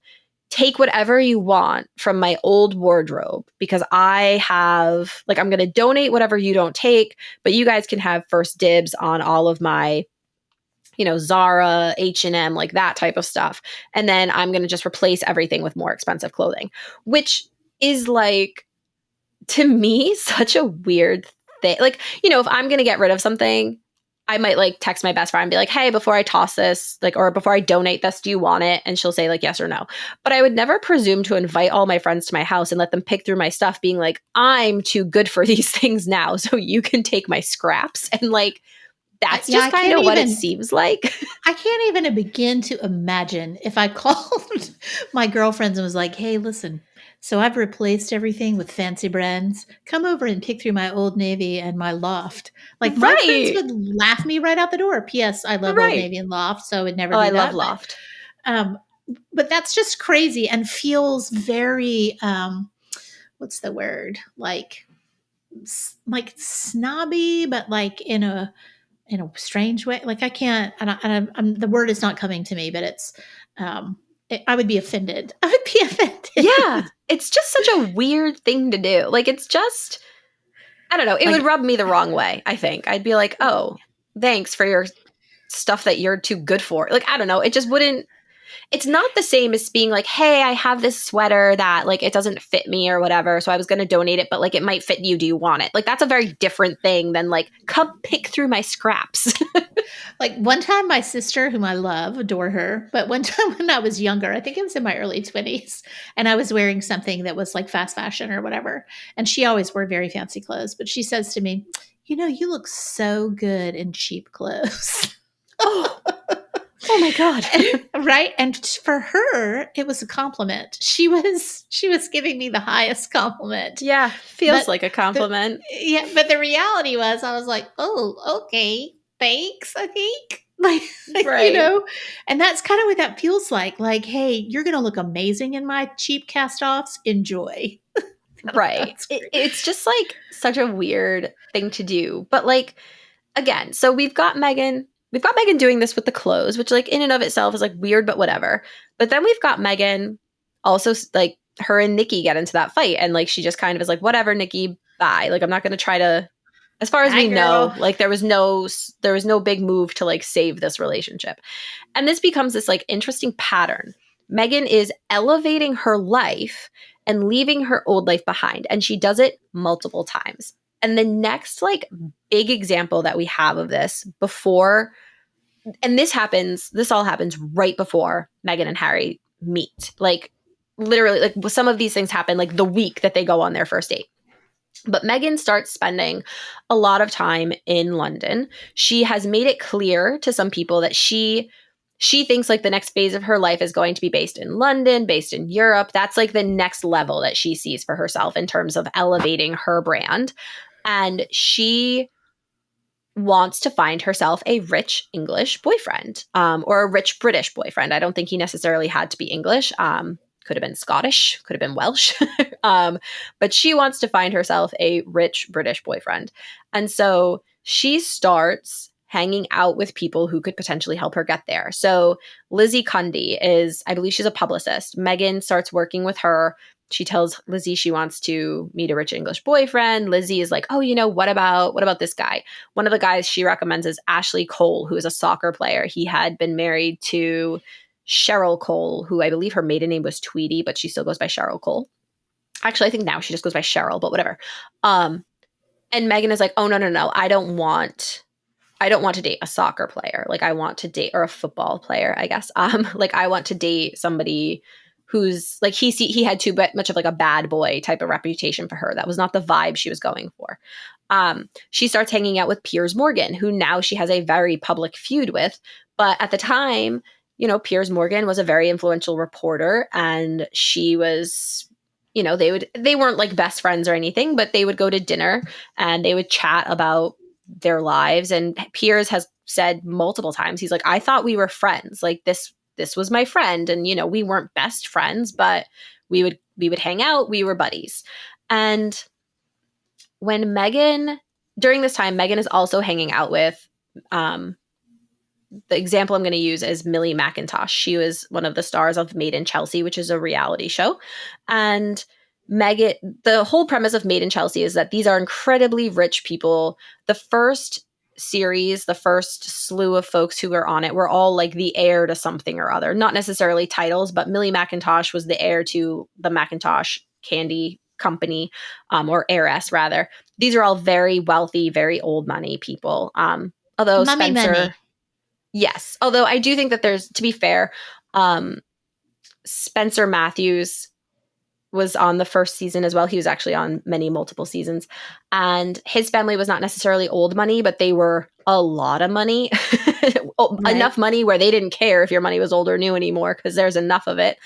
Take whatever you want from my old wardrobe because I'm going to donate whatever you don't take, but you guys can have first dibs on all of my Zara, H&M, like that type of stuff. And then I'm going to just replace everything with more expensive clothing, which is like, to me, such a weird thing. Like, if I'm going to get rid of something, I might like text my best friend and be like, hey, before I toss this, like, or before I donate this, do you want it? And she'll say like yes or no. But I would never presume to invite all my friends to my house and let them pick through my stuff, being like, I'm too good for these things now, so you can take my scraps. And like, that's Yeah, just kind of what it seems like. I can't even begin to imagine if I called my girlfriends and was like, "Hey, listen, so I've replaced everything with fancy brands. Come over and pick through my Old Navy and my Loft." Like my friends Right. would laugh me right out the door. P.S. I love Old Right. Navy and Loft, so I would never Oh, I do love that. Loft. Um, but that's just crazy and feels very what's the word? Like snobby, but like in a strange way. Like I can't. The word is not coming to me, but it's. Um, I would be offended. I would be Yeah. offended. It's just such a weird thing to do. Like, it's just, I don't know. It would like rub me the wrong way, I think. I'd be like, oh, thanks for your stuff that you're too good for. Like, I don't know. It just wouldn't, it's not the same as being like, hey, I have this sweater that like it doesn't fit me or whatever. So I was going to donate it, but like it might fit you. Do you want it? Like, that's a very different thing than like, come pick through my scraps. like one time, my sister, whom I love, adore her, but one time when I was younger, I think it was in my early 20s, and I was wearing something that was like fast fashion or whatever, and she always wore very fancy clothes, but she says to me, "You know, you look so good in cheap clothes." Oh, oh my God. Right, and for her it was a compliment. She was giving me the highest compliment, Yeah. Feels but like a the compliment. yeah, but the reality was I was like, oh, okay, thanks, I think. Like, Right. and that's kind of what that feels like, hey, you're gonna look amazing in my cheap cast offs, enjoy. Right. That's great. It's just like such a weird thing to do. But like, again, so we've got Meghan doing this with the clothes, which like in and of itself is like weird, but whatever. But then we've got Meghan also like her and Nikki get into that fight, and like she just kind of is like, whatever, Nikki, bye. Like I'm not going to try to. As far as Bye, we know, girl. like there was no big move to like save this relationship. And this becomes this like interesting pattern. Meghan is elevating her life and leaving her old life behind. And she does it multiple times. And the next like big example that we have of this before, and this all happens right before Meghan and Harry meet. Like literally, like some of these things happen like the week that they go on their first date. But Meghan starts spending a lot of time in London. She has made it clear to some people that she thinks like the next phase of her life is going to be based in London, based in Europe. That's like the next level that she sees for herself in terms of elevating her brand. And she wants to find herself a rich English boyfriend, or a rich British boyfriend. I don't think he necessarily had to be English. Could have been Scottish, could have been Welsh. But she wants to find herself a rich British boyfriend. And so she starts hanging out with people who could potentially help her get there. So Lizzie Cundy is, I believe she's a publicist. Meghan starts working with her. She tells Lizzie she wants to meet a rich English boyfriend. Lizzie is like, oh, what about this guy? One of the guys she recommends is Ashley Cole, who is a soccer player. He had been married to Cheryl Cole, who I believe her maiden name was Tweety, but she still goes by Cheryl Cole. Actually, I think now she just goes by Cheryl, but whatever. Um, and Meghan is like, oh no, no, no, I don't want to date a soccer player. Like I want to date, or a football player, I guess. Like I want to date somebody who's like he had too much of like a bad boy type of reputation for her. That was not the vibe she was going for. She starts hanging out with Piers Morgan, who now she has a very public feud with. But at the time, Piers Morgan was a very influential reporter, and she was, they weren't like best friends or anything, but they would go to dinner and they would chat about their lives. And Piers has said multiple times, he's like, I thought we were friends. Like this was my friend, and we weren't best friends, but we would hang out, we were buddies. And when Meghan during this time, Meghan is also hanging out with, the example I'm going to use is Millie McIntosh. She was one of the stars of Made in Chelsea, which is a reality show. And Meghan, the whole premise of Made in Chelsea is that these are incredibly rich people. The first series, the first slew of folks who were on it were all like the heir to something or other, not necessarily titles, but Millie McIntosh was the heir to the Macintosh candy company, or heiress rather. These are all very wealthy, very old money people. Although Mummy Spencer, money. yes. Although I do think that there's, to be fair, um, Spencer Matthews was on the first season as well. He was actually on many multiple seasons. And his family was not necessarily old money, but they were a lot of money. Right. Enough money where they didn't care if your money was old or new anymore because there's enough of it.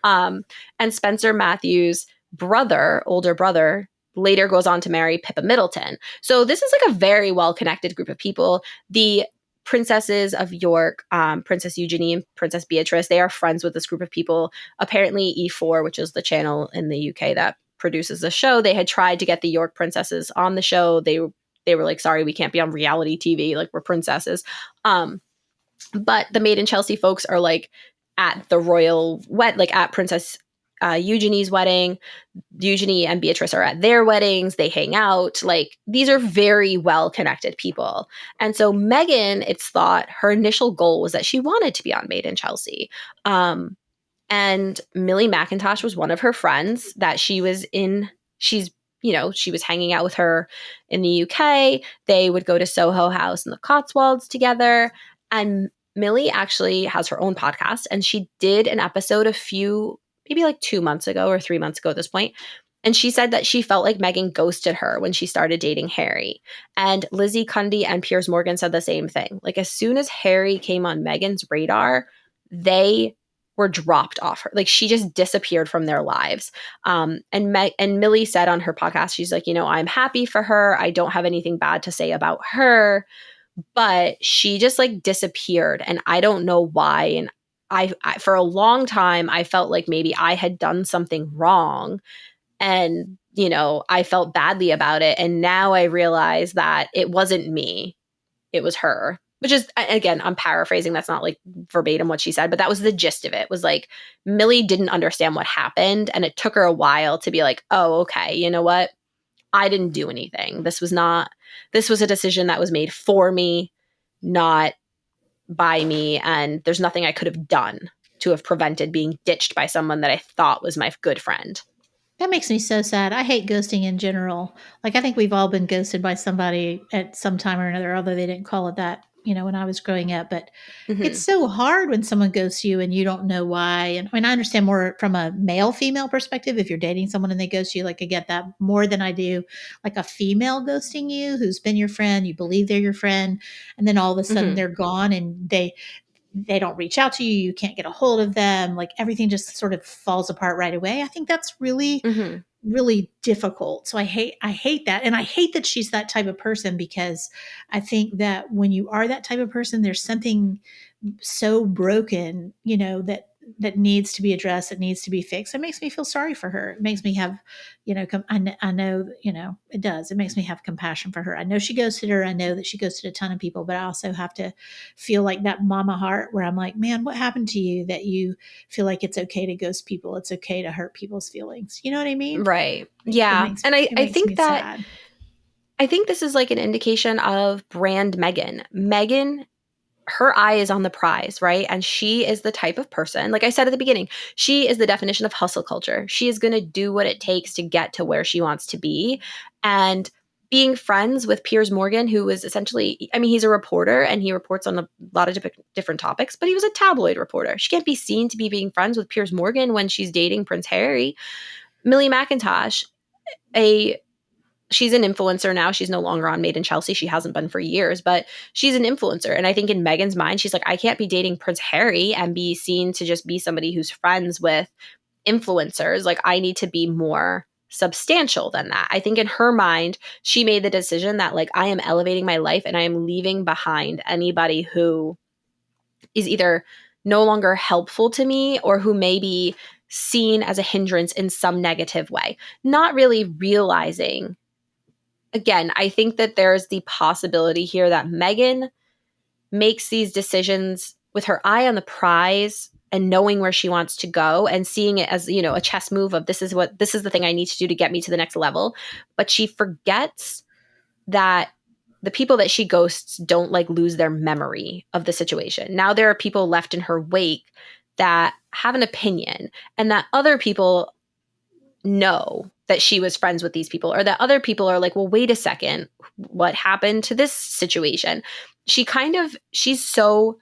And Spencer Matthews' brother, older brother, later goes on to marry Pippa Middleton. So this is like a very well connected group of people. The princesses of York, Princess Eugenie and Princess Beatrice, they are friends with this group of people. Apparently E4, which is the channel in the UK that produces the show, they had tried to get the York princesses on the show. They were like, sorry, we can't be on reality TV, like we're princesses. But the Made in Chelsea folks are like at the royal like at Princess Eugenie's wedding. Eugenie and Beatrice are at their weddings. They hang out. Like these are very well connected people. And so Meghan, it's thought her initial goal was that she wanted to be on Made in Chelsea. And Millie McIntosh was one of her friends that she was in. She was hanging out with her in the UK. They would go to Soho House in the Cotswolds together. And Millie actually has her own podcast. And she did an episode maybe like 2 months ago or 3 months ago at this point. And she said that she felt like Meghan ghosted her when she started dating Harry. And Lizzie Cundy and Piers Morgan said the same thing. Like as soon as Harry came on Meghan's radar, they were dropped off her. Like she just disappeared from their lives. And Millie said on her podcast, she's like, I'm happy for her. I don't have anything bad to say about her, but she just like disappeared, and I don't know why. And I for a long time I felt like maybe I had done something wrong, and I felt badly about it. And now I realize that it wasn't me, it was her, which is, again, I'm paraphrasing. That's not like verbatim what she said, but that was the gist of it. Was like Millie didn't understand what happened, and it took her a while to be like, oh, okay, you know what? I didn't do anything. This was a decision that was made for me, not by me. And there's nothing I could have done to have prevented being ditched by someone that I thought was my good friend. That makes me so sad. I hate ghosting in general. Like, I think we've all been ghosted by somebody at some time or another, although they didn't call it that, when I was growing up. But it's Mm-hmm. so hard when someone ghosts you and you don't know why. And I mean, I understand more from a male female perspective. If you're dating someone and they ghost you, like I get that more than I do like a female ghosting you who's been your friend, you believe they're your friend, and then all of a sudden Mm-hmm. they're gone and they don't reach out to you, you can't get a hold of them, like everything just sort of falls apart right away. I think that's really Mm-hmm. really difficult. So I hate that. And I hate that she's that type of person, because I think that when you are that type of person, there's something so broken, that needs to be addressed, that needs to be fixed. It makes me feel sorry for her. It makes me have, I know, it does. It makes me have compassion for her. I know she ghosted her. I know that she ghosted a ton of people, but I also have to feel like that mama heart where I'm like, man, what happened to you that you feel like it's okay to ghost people? It's okay to hurt people's feelings. You know what I mean? Right. It Yeah. makes And it I makes me think that sad. I think this is like an indication of brand Meghan. Meghan, her eye is on the prize, right? And she is the type of person, like I said at the beginning, she is the definition of hustle culture. She is going to do what it takes to get to where she wants to be. And being friends with Piers Morgan, who is essentially, I mean, he's a reporter and he reports on a lot of different topics, but he was a tabloid reporter. She can't be seen to be being friends with Piers Morgan when she's dating Prince Harry. Millie McIntosh, a she's an influencer now. She's no longer on Made in Chelsea. She hasn't been for years, but she's an influencer. And I think in Meghan's mind, she's like, I can't be dating Prince Harry and be seen to just be somebody who's friends with influencers. Like, I need to be more substantial than that. I think in her mind, she made the decision that, like, I am elevating my life and I am leaving behind anybody who is either no longer helpful to me or who may be seen as a hindrance in some negative way, not really realizing. Again, I think that there's the possibility here that Meghan makes these decisions with her eye on the prize and knowing where she wants to go and seeing it as, a chess move of this is the thing I need to do to get me to the next level. But she forgets that the people that she ghosts don't like lose their memory of the situation. Now there are people left in her wake that have an opinion, and that other people know that she was friends with these people, or that other people are like, well, wait a second, what happened to this situation? She's so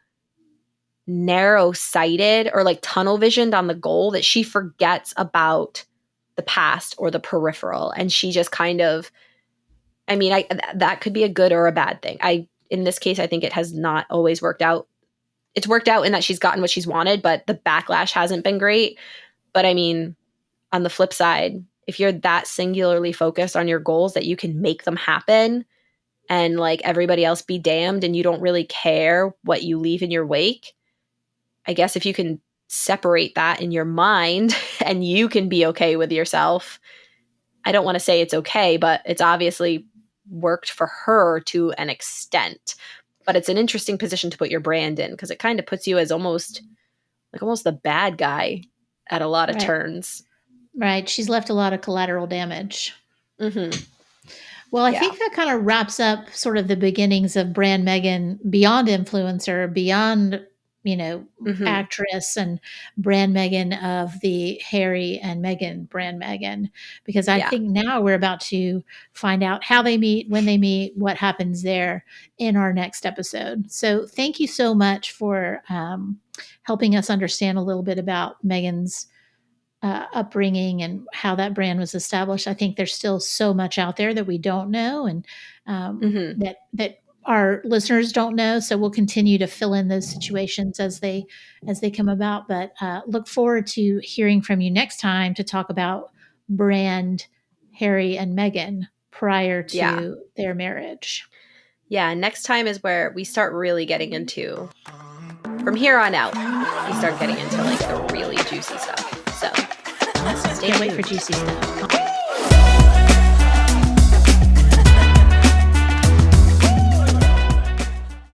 narrow sighted or like tunnel visioned on the goal that she forgets about the past or the peripheral. And she just kind of, I mean, that could be a good or a bad thing. In this case, I think it has not always worked out. It's worked out in that she's gotten what she's wanted, but the backlash hasn't been great. But I mean, on the flip side, if you're that singularly focused on your goals that you can make them happen and like everybody else be damned and you don't really care what you leave in your wake, I guess if you can separate that in your mind and you can be okay with yourself, I don't want to say it's okay, but it's obviously worked for her to an extent. But it's an interesting position to put your brand in because it kind of puts you as almost the bad guy at a lot of Right. turns. Right. She's left a lot of collateral damage. Mm-hmm. Well, I Yeah. think that kind of wraps up sort of the beginnings of brand Meghan beyond influencer, beyond, Mm-hmm. actress, and brand Meghan of the Harry and Meghan brand Meghan. Because I Yeah. think now we're about to find out how they meet, when they meet, what happens there in our next episode. So thank you so much for helping us understand a little bit about Meghan's upbringing and how that brand was established. I think there's still so much out there that we don't know, and Mm-hmm. that our listeners don't know. So we'll continue to fill in those situations as they come about. But look forward to hearing from you next time to talk about brand Harry and Meghan prior Yeah. to their marriage. Yeah. Next time is where we start really getting into, from here on out, we start getting into like the really juicy stuff. So Awesome! stay Can't wait for tuned. juicy stuff.